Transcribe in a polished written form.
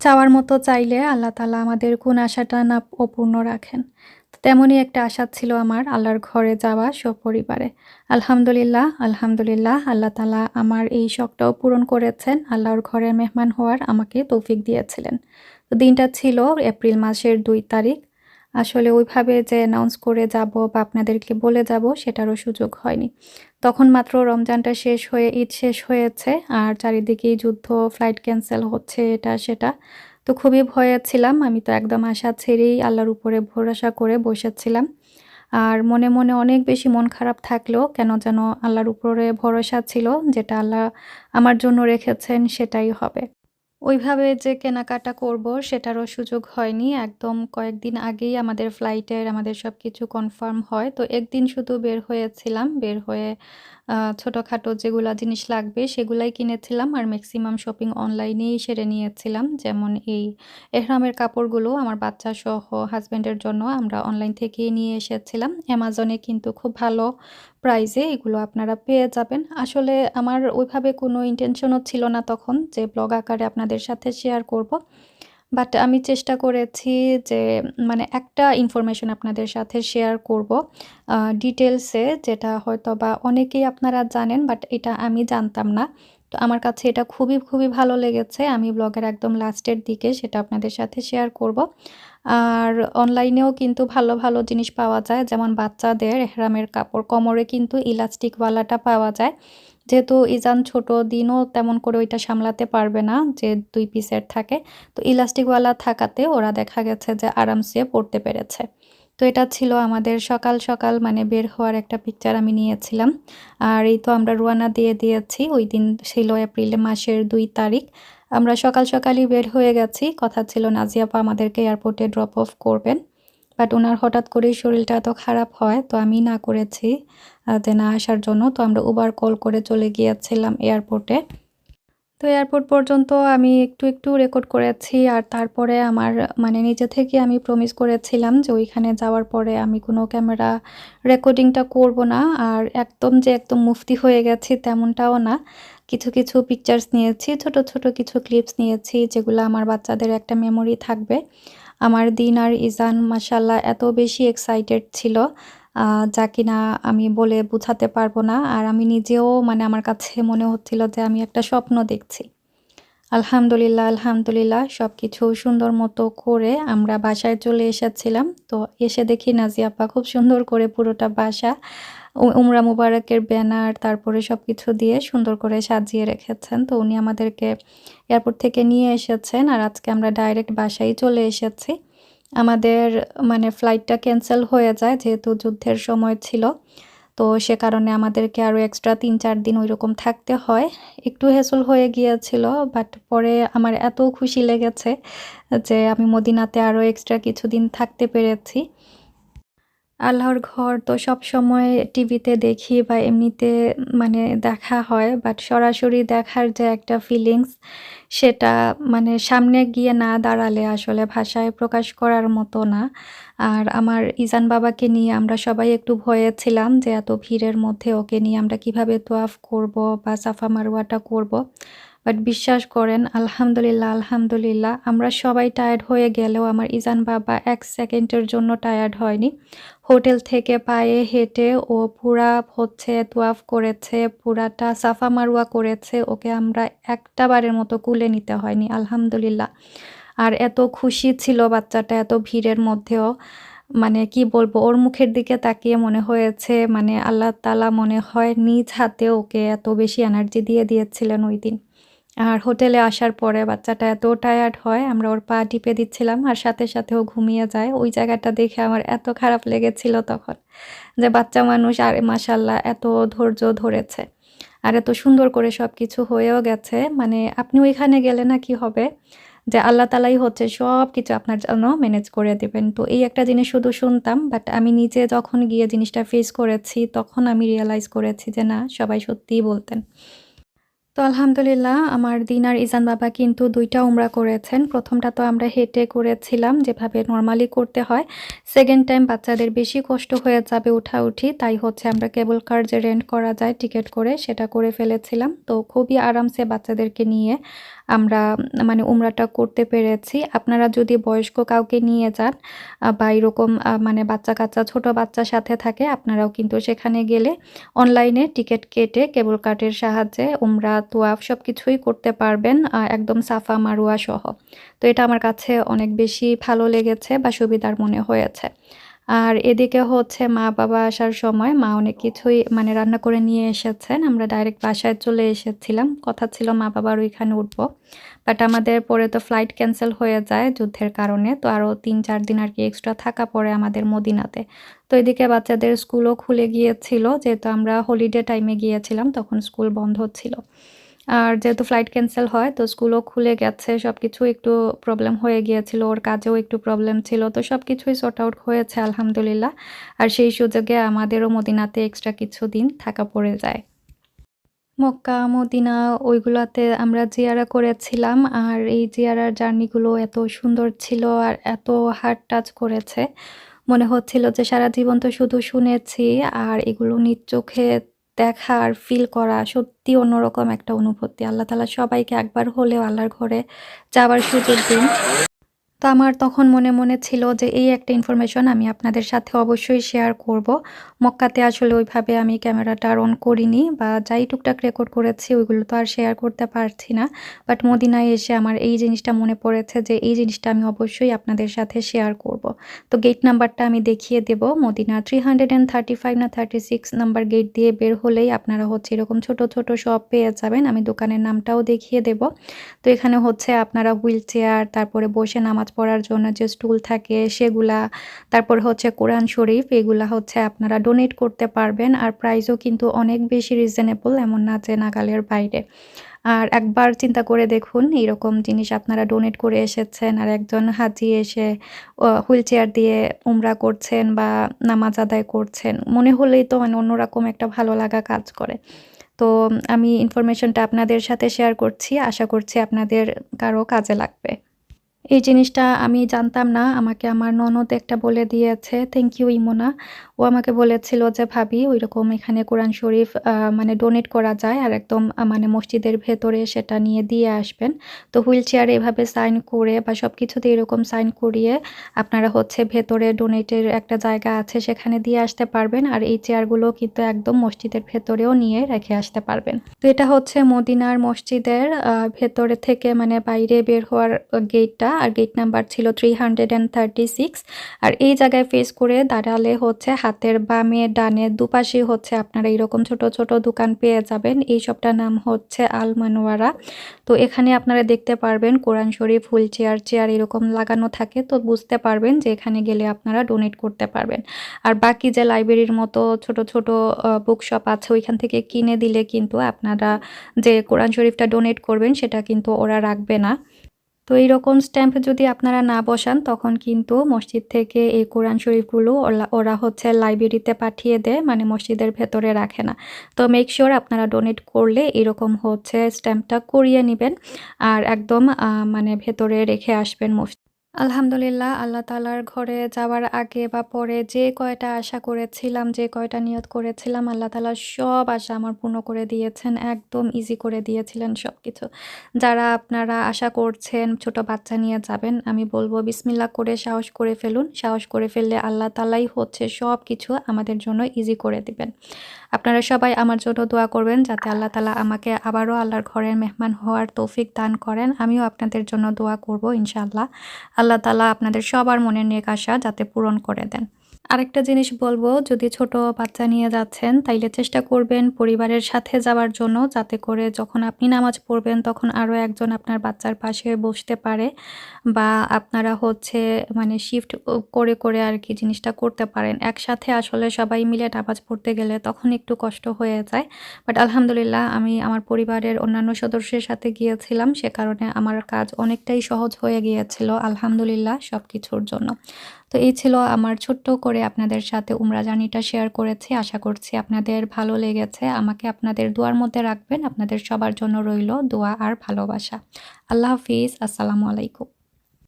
চাওয়ার মতো চাইলে আল্লাহ তাআলা আমাদের কোন আশাটা না অপূর্ণ রাখেন। তেমনই একটা আশা ছিল আমার আল্লাহর ঘরে যাওয়া সপরিবারে। আলহামদুলিল্লাহ, আলহামদুলিল্লাহ আল্লাহ তাআলা আমার এই শখটাও পূরণ করেছেন। আল্লাহর ঘরের মেহমান হওয়ার আমাকে তৌফিক দিয়েছিলেন। তো দিনটা ছিল এপ্রিল মাসের ২ তারিখ। আসলে ওইভাবে যে অ্যানাউন্স করে যাবো বা আপনাদেরকে বলে যাবো সেটারও সুযোগ হয়নি। তখন মাত্র রমজানটা শেষ হয়ে ঈদ শেষ হয়েছে আর চারিদিকেই যুদ্ধ, ফ্লাইট ক্যানসেল হচ্ছে এটা সেটা। তো খুবই ভয়ে ছিলাম। আমি তো একদম আশা ছেড়েই আল্লাহর উপরে ভরসা করে বসেছিলাম। আর মনে, মনে অনেক বেশি মন খারাপ থাকলেও কেন যেন আল্লাহর উপরে ভরসা ছিল যেটা আল্লাহ আমার জন্য রেখেছেন সেটাই হবে। ওইভাবে যে কেনাকাটা করব সেটারও সুযোগ হয়নি। একদম কয়েকদিন আগেই আমাদের ফ্লাইটের আমাদের সবকিছু কনফার্ম হয়। তো একদিন শুধু বের হয়েছিলাম। বের হয়ে ছোটখাটো যেগুলা জিনিস লাগবে সেগুলাই কিনেছিলাম আর মেক্সিমাম শপিং অনলাইনেই সেরে নিয়েছিলাম। যেমন এই এহরামের কাপড়গুলো আমার বাচ্চাসহ হাসব্যান্ডের জন্য আমরা অনলাইন থেকেই নিয়ে এসেছিলাম। অ্যামাজনে কিন্তু খুব ভালো প্রাইসে এগুলো আপনারা পেয়ে যাবেন। আসলে আমার ওইভাবে কোনো ইনটেনশনও ছিল না তখন যে ব্লগ আকারে আপনাদের সাথে শেয়ার করব। বাট আমি চেষ্টা করেছি যে মানে একটা ইনফরমেশন আপনাদের সাথে শেয়ার করব ডিটেইলসে যেটা হয়তোবা অনেকেই আপনারা জানেন বাট এটা আমি জানতাম না। তো আমার কাছে এটা খুবই, খুবই ভালো লেগেছে। আমি ব্লগের একদম লাস্টের দিকে সেটা আপনাদের সাথে শেয়ার করব। আর অনলাইনেও কিন্তু ভালো, ভালো জিনিস পাওয়া যায়। যেমন বাচ্চাদের এহরামের কাপড় কোমরে কিন্তু ইলাস্টিক ওয়ালাটা পাওয়া যায়। যেহেতু ইজান ছোট, দিনও তেমন করে ওইটা সামলাতে পারবে না যে ২ পিসের থাকে। তো ইলাস্টিকওয়ালা থাকাতে ওরা দেখা গেছে যে আরামসে পড়তে পেরেছে। তো এটা ছিল আমাদের সকাল, সকাল মানে বের হওয়ার একটা পিকচার আমি নিয়েছিলাম। আর এই তো আমরা রওনা দিয়ে দিয়েছি। ওইদিন ছিল এপ্রিল মাসের ২ তারিখ। আমরা সকাল, সকালই বের হয়ে গেছি। কথা ছিল নাজিয়া আপা আমাদেরকে এয়ারপোর্টে ড্রপ অফ করবেন। বাট উনার হঠাৎ করেই শরীরটা এত খারাপ হয় তো আমি না করেছি যে না আসার জন্য। তো আমরা উবার কল করে চলে গিয়েছিলাম এয়ারপোর্টে। তো এয়ারপোর্ট পর্যন্ত আমি একটু, একটু রেকর্ড করেছি। আর তারপরে আমার মানে নিজে থেকে আমি প্রমিস করেছিলাম যে ওইখানে যাওয়ার পরে আমি কোনো ক্যামেরা রেকর্ডিংটা করব না। আর একদম যে একদম মুফতি হয়ে গেছি তেমনটাও না। কিছু, কিছু পিকচার্স নিয়েছি, ছোট, ছোট কিছু ক্লিপস নিয়েছি যেগুলো আমার বাচ্চাদের একটা মেমোরি থাকবে। আমার দিন আর ইজান মাশাআল্লাহ এত বেশি এক্সাইটেড ছিল যা কিনা আমি বলে বুঝাতে পারবো না। আর আমি নিজেও মানে আমার কাছে মনে হচ্ছিল যে আমি একটা স্বপ্ন দেখছি। আলহামদুলিল্লাহ, আলহামদুলিল্লাহ সবকিছু সুন্দর মতো করে আমরা বাসায় চলে এসেছিলাম। তো এসে দেখি নাজিয়া আপা খুব সুন্দর করে পুরোটা বাসা উমরা মুবারকের ব্যানার তারপরে সবকিছু দিয়ে সুন্দর করে সাজিয়ে রেখেছেন। তো উনি আমাদেরকে এয়ারপোর্ট থেকে নিয়ে এসেছেন আর আজকে আমরা ডাইরেক্ট বাসায় চলে এসেছি। আমাদের মানে ফ্লাইটটা ক্যানসেল হয়ে যায় যেহেতু যুদ্ধের সময় ছিল। তো সে কারণে আমাদেরকে আরও এক্সট্রা ৩-৪ দিন ঐরকম থাকতে হয়। একটু হ্যাসল হয়ে গিয়েছিল বাট পরে আমার এত খুশি লেগেছে যে আমি মদিনাতে আরও এক্সট্রা কিছুদিন থাকতে পেরেছি। আল্লাহর ঘর তো সবসময় টিভিতে দেখি বা এমনিতে মানে দেখা হয়। বাট সরাসরি দেখার যে একটা ফিলিংস সেটা মানে সামনে গিয়ে না দাঁড়ালে আসলে ভাষায় প্রকাশ করার মতো না। আর আমার ইজান বাবাকে নিয়ে আমরা সবাই একটু ভয়ে ছিলাম যে এত ভিড়ের মধ্যে ওকে নিয়ে আমরা কিভাবে তোয়াফ করব বা সাফা মারওয়াটা করব। বাট বিশ্বাস করেন আলহামদুলিল্লাহ, আলহামদুলিল্লাহ আমরা সবাই টায়ার্ড হয়ে গেলেও আমার ইজান বাবা ১ সেকেন্ডের জন্য টায়ার্ড হয়নি। হোটেল থেকে পায়ে হেঁটে ও পুরা হচ্ছে তোয়াফ করেছে, পুরাটা সাফা মারওয়া করেছে। ওকে আমরা একটা বারের মতো কুলে নিতে হয়নি আলহামদুলিল্লাহ। আর এত খুশি ছিল বাচ্চাটা এত ভিড়ের মধ্যেও। মানে কি বলবো ওর মুখের দিকে তাকিয়ে মনে হয়েছে মানে আল্লাহ তাআলা মনে হয় নিজ হাতে ওকে এত বেশি এনার্জি দিয়ে দিয়েছিলেন ওইদিন। আর হোটেলে আসার পরে বাচ্চাটা এত টায়ার্ড হয়, আমরা ওর পা টিপে দিচ্ছিলাম আর সাথে, সাথে ও ঘুমিয়ে যায়। ওই জায়গাটা দেখে আমার এত খারাপ লেগেছিল তখন। যে বাচ্চা মানুষ আর মাশাআল্লাহ এত ধৈর্য ধরেছে। আর এত সুন্দর করে সবকিছু হয়েও গেছে। মানে আপনি ওইখানে গেলে না কি হবে? যে আল্লাহ তাআলাই হচ্ছে সবকিছু আপনার জন্য ম্যানেজ করে দিবেন। তো এই একটা জিনিস শুধু শুনতাম বাট আমি নিজে যখন গিয়ে জিনিসটা ফেস করেছি তখন আমি রিয়ালাইজ করেছি যে না সবাই সত্যিই বলতেন। তো আলহামদুলিল্লাহ আমার দিন আর ইজান বাবা কিন্তু ২ টা উমরা করেছেন। ১ম টা তো আমরা হেঁটে করেছিলাম যেভাবে নরমালি করতে হয়। 2nd টাইম বাচ্চাদের বেশি কষ্ট হয়ে যাবে উঠাউঠি। তাই হচ্ছে আমরা কেবল কার যে রেন্ট করা যায় টিকেট করে সেটা করে ফেলেছিলাম। তো খুবই আরামসে বাচ্চাদেরকে নিয়ে আমরা মানে উমরাটা করতে পেরেছি। আপনারা যদি বয়স্ক কাউকে নিয়ে যান বা এরকম মানে বাচ্চা-কাচ্চা ছোট বাচ্চা সাথে থাকে আপনারাও কিন্তু সেখানে গেলে অনলাইনে টিকেট কেটে কেবল কার্ডের সাহায্যে উমরা, তোয়াফ সবকিছুই করতে পারবেন একদম সাফা মারওয়া সহ। তো এটা আমার কাছে অনেক বেশি ভালো লেগেছে বা সুবিধার মনে হয়েছে। আর এদিকে হচ্ছে মা-বাবা আসার সময় মা অনেক কিছুই মানে রান্না করে নিয়ে এসেছেন। আমরা ডাইরেক্ট বাসায় চলে এসেছিলাম। কথা ছিল মা-বাবার ওইখানে উঠবো। বাট আমাদের পরে তো ফ্লাইট ক্যানসেল হয়ে যায় যুদ্ধের কারণে। তো আরও ৩-৪ দিন আরকি এক্সট্রা থাকা পড়ে আমাদের মদিনাতে। তো এদিকে বাচ্চাদের স্কুলও খুলে গিয়েছিল। যেহেতু আমরা হলিডে টাইমে গিয়েছিলাম তখন স্কুল বন্ধ ছিল। আর যেহেতু ফ্লাইট ক্যানসেল হয় তো স্কুলও খুলে গেছে। সবকিছু একটু প্রবলেম হয়ে গিয়েছিল। ওর কাজেও একটু প্রবলেম ছিল। তো সবকিছুই সর্ট আউট হয়েছে আলহামদুলিল্লাহ। আর সেই সুযোগে আমাদেরও মদিনাতে এক্সট্রা কিছুদিন থাকা পড়ে যায়। মক্কা, মদিনা ওইগুলাতে আমরা জিয়ারা করেছিলাম। আর এই জিয়ারার জার্নিগুলো এত সুন্দর ছিল আর এত হার্ট টাচ করেছে। মনে হচ্ছিল যে সারা জীবন তো শুধু শুনেছি আর এগুলো নিজ চোখে দেখা আর ফিল করা সত্যি অন্যরকম একটা অনুভূতি। আল্লাহ তাআলা সবাইকে একবার হলেও আল্লাহর ঘরে যাওয়ার সুযোগ দিন। তো আমার তখন মনে ছিল যে এই একটা ইনফরমেশন আমি আপনাদের সাথে অবশ্যই শেয়ার করব। মক্কাতে আসলে ওইভাবে আমি ক্যামেরাটা আর অন করিনি বা যাই টুকটাক রেকর্ড করেছি ওইগুলো তো আর শেয়ার করতে পারছি না। বাট মদিনায় এসে আমার এই জিনিসটা মনে পড়েছে যে এই জিনিসটা আমি অবশ্যই আপনাদের সাথে শেয়ার করব। তো গেট নাম্বারটা আমি দেখিয়ে দেব। মদিনা 335 না 36 নাম্বার গেট দিয়ে বের হলেই আপনারা হচ্ছে এরকম ছোট, ছোট শপ পেয়ে যাবেন। আমি দোকানের নামটাও দেখিয়ে দেব। তো এখানে হচ্ছে আপনারা হুইল চেয়ার, তারপরে বসে নামাজ পড়ার জন্য যে স্টুল থাকে সেগুলা, তারপর হচ্ছে কোরআন শরীফ এগুলা হচ্ছে আপনারা ডোনেট করতে পারবেন। আর প্রাইসও কিন্তু অনেক বেশি রিজনেবল, এমন না যে নাগালের বাইরে। আর একবার চিন্তা করে দেখুন এরকম জিনিস আপনারা ডোনেট করে এসেছেন আর একজন হাজি এসে হুইল চেয়ার দিয়ে উমরা করছেন বা নামাজ আদায় করছেন। মনে হলেই তো মানে অন্যরকম একটা ভালো লাগা কাজ করে। তো আমি ইনফরমেশনটা আপনাদের সাথে শেয়ার করছি। আশা করছি আপনাদের কারো কাজে লাগবে। এই জিনিসটা আমি জানতাম না। আমাকে আমার ননদ একটা বলে দিয়েছে। Thank you ইমোনা। ও আমাকে বলেছিল যে, "ভাবি ঐরকম এখানে কোরআন শরীফ মানে ডোনেট করা যায় আর একদম মানে মসজিদের ভেতরে সেটা নিয়ে দিয়ে আসবেন। তো হুইল চেয়ারে এভাবে সাইন করে বা সবকিছুতে এরকম সাইন করিয়ে আপনারা হচ্ছে ভেতরে ডোনেটের একটা জায়গা আছে সেখানে দিয়ে আসতে পারবেন। আর এই চেয়ারগুলো কিন্তু একদম মসজিদের ভেতরেও নিয়ে রেখে আসতে পারবেন।" তো এটা হচ্ছে মদিনার মসজিদের ভেতরে থেকে মানে বাইরে বের হওয়ার গেটটা। আর গেট নাম্বার ছিল 336। আর এই জায়গায় ফেস করে দাঁড়ালে হচ্ছে হাতের বামে ডানে দুপাশেই হচ্ছে আপনারা এরকম ছোট, ছোট দোকান পেয়ে যাবেন। এই শপটার নাম হচ্ছে আল মানওয়ারা। তো এখানে আপনারা দেখতে পারবেন কোরআন শরীফ, হুইল চেয়ার, চেয়ার এরকম লাগানো থাকে। তো বুঝতে পারবেন যে এখানে গেলে আপনারা ডোনেট করতে পারবেন। আর বাকি যে লাইব্রেরির মতো ছোট, ছোট বুক শপ আছে ওইখান থেকে কিনে দিলে কিন্তু আপনারা যে কোরআন শরীফটা ডোনেট করবেন সেটা কিন্তু ওরা রাখবে না। তো এইরকম স্ট্যাম্প যদি আপনারা না বসান তখন কিন্তু মসজিদ থেকে এই কোরআন শরীফগুলো ওরা হচ্ছে লাইব্রেরিতে পাঠিয়ে দেয়, মানে মসজিদের ভেতরে রাখে না। তো মেক শিওর আপনারা ডোনেট করলে এরকম হচ্ছে স্ট্যাম্পটা করিয়ে নিবেন আর একদম মানে ভেতরে রেখে আসবেন মসজিদ। আলহামদুলিল্লাহ, আল্লাহ তাআলার ঘরে যাওয়ার আগে বা পরে যে কয়টা আশা করেছিলাম, যে কয়টা নিয়ত করেছিলাম আল্লাহ তাআলা সব আশা আমার পূর্ণ করে দিয়েছেন। একদম ইজি করে দিয়েছিলেন সবকিছু। যারা আপনারা আশা করছেন ছোট বাচ্চা নিয়ে যাবেন, আমি বলব বিসমিল্লাহ করে সাহস করে ফেলুন। সাহস করে ফেললে আল্লাহ তাআলাই হচ্ছে সবকিছু আমাদের জন্য ইজি করে দিবেন। আপনারা সবাই আমার জন্য দোয়া করবেন যাতে আল্লাহ তাআলা আমাকে আবারও আল্লাহর ঘরের মেহমান হওয়ার তৌফিক দান করেন। আমিও আপনাদের জন্য দোয়া করব ইনশাআল্লাহ। আল্লাহ তাআলা আপনাদের সবার মনের নেক আশা যাতে পূরণ করে দেন। আরেকটা জিনিস বলবো, যদি ছোট বাচ্চা নিয়ে যাচ্ছেন তাইলে চেষ্টা করবেন পরিবারের সাথে যাওয়ার জন্য, যাতে করে যখন আপনি নামাজ পড়বেন তখন আরও একজন আপনার বাচ্চার পাশে বসতে পারে বা আপনারা হচ্ছে মানে শিফট করে আর কি জিনিসটা করতে পারেন। একসাথে আসলে সবাই মিলে নামাজ পড়তে গেলে তখন একটু কষ্ট হয়ে যায়। বাট আলহামদুলিল্লাহ আমি আমার পরিবারের অন্যান্য সদস্যের সাথে গিয়েছিলাম, সে কারণে আমার কাজ অনেকটাই সহজ হয়ে গিয়েছিল আলহামদুলিল্লাহ সবকিছুর জন্য। তো এই ছিল আমার ছোট্ট করে আপনাদের সাথে উমরা জার্নিটা শেয়ার করেছি। আশা করছি আপনাদের ভালো লেগেছে। আমাকে আপনাদের দোয়ার মধ্যে রাখবেন। আপনাদের সবার জন্য রইল দোয়া আর ভালোবাসা। আল্লাহ হাফিজ। আসসালামু আলাইকুম।